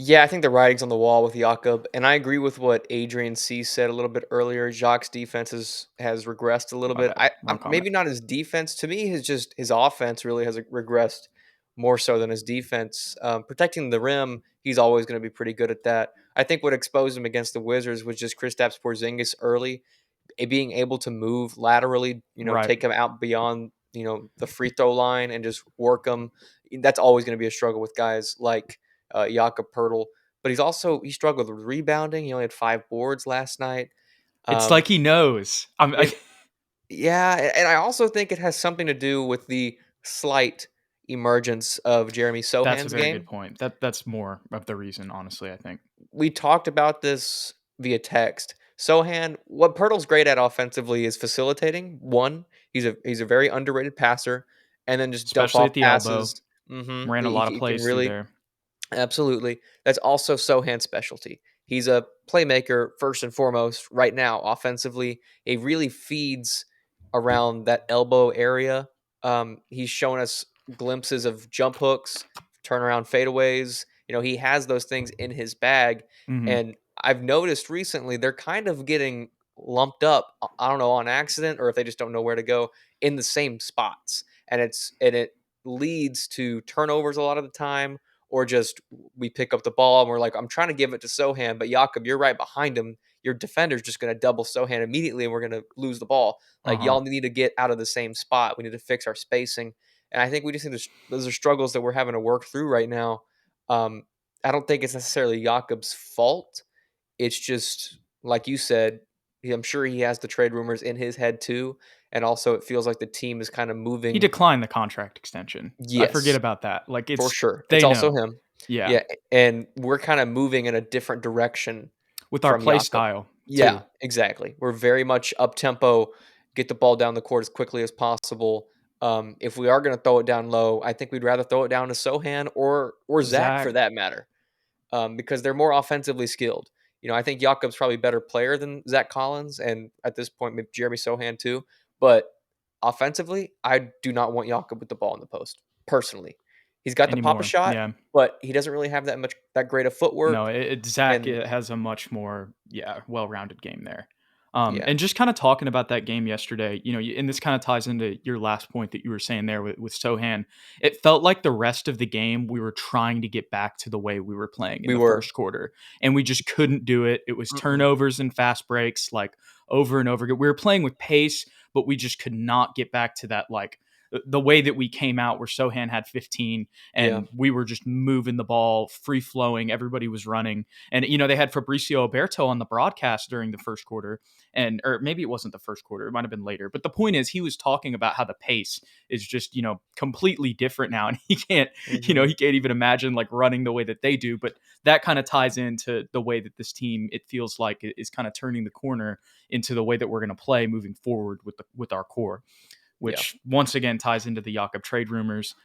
Yeah, I think the writing's on the wall with Jakob, and I agree with what Adrian C said a little bit earlier. Jacques' defense has regressed a little My bit. bad. Wrong I'm comment. maybe not his defense. To me, his offense really has regressed more so than his defense. Protecting the rim, he's always going to be pretty good at that. I think what exposed him against the Wizards was just Kristaps Porzingis early, being able to move laterally, Right. take him out beyond, the free throw line and just work him. That's always going to be a struggle with guys like Jakob Poeltl. But he struggled with rebounding. He only had 5 boards last night. It's Um, like he knows. it, yeah, and I also think it has something to do with the slight emergence of Jeremy That's a Sohan's very good game. point. That's more of the reason, honestly, I think. We talked about this via text. Sohan, what Pirtle's great at offensively is facilitating. One, he's a very underrated passer, and then just dump Especially off at the elbow. passes. hmm Ran a He, lot of he can plays through really there. absolutely. That's also Sohan's specialty. He's a playmaker first and foremost. Right now, offensively, he really feeds around that elbow area. He's shown us glimpses of jump hooks, turnaround fadeaways. He has those things in his bag, Mhm. and I've noticed recently they're kind of getting lumped up. I don't know, on accident or if they just don't know where to go in the same spots, and it leads to turnovers a lot of the time, or just we pick up the ball and we're like, I'm trying to give it to Sohan, but Jakob, you're right behind him. Your defender's just going to double Sohan immediately, and we're going to lose the ball. Like, Uh-huh. y'all need to get out of the same spot. We need to fix our spacing, and I think we just need to. Those are struggles that we're having to work through right now. Um, I don't think it's necessarily Jakob's fault. It's just like you said. I'm sure he has the trade rumors in his head too, and also it feels like the team is kind of He moving. declined the contract extension. I forget Yes, about that. Like, for it's sure. It's they also know. him. Yeah. Yeah, and we're kinda moving in a different direction With our from play Jakob. style Yeah, too. exactly. We're very much up tempo, get the ball down the court as quickly as possible. If we are gonna throw it down low, I think we'd rather throw it down to Sohan or Zach for Zach. that matter, because they're more offensively skilled. I think Jakob's probably a better player than Zach Collins, and at this point, maybe Jeremy Sohan too. But offensively, I do not want Jakob with the ball in the post personally. He's got the pop a Anymore. shot, Yeah. but he doesn't really have that great of No, footwork. Zach And has a much more, well-rounded game there. yeah, And just kind of talking about that game yesterday, and this kind of ties into your last point that you were saying there with Sohan. It felt like the rest of the game we were trying to get back to the way we were playing in we the were. first quarter, and we just couldn't do it. It was Mm-mm. turnovers and fast breaks, like over and over again. We were playing with pace, but we just could not get back to that, like the way that we came out where Sohan had 15 Yeah. and we were just moving the ball, free flowing. Everybody was running. And, they had Fabricio Oberto on the broadcast during the first quarter. And, or maybe it wasn't the first quarter, it might have been later. But the point is, he was talking about how the pace is just, completely different now. And he can't, Mhm. he can't even imagine like running the way that they do. But that kind of ties into the way that this team, it feels like, is kind of turning the corner into the way that we're going to play moving forward with our core, Yeah. which once again ties into the Jakob trade rumors.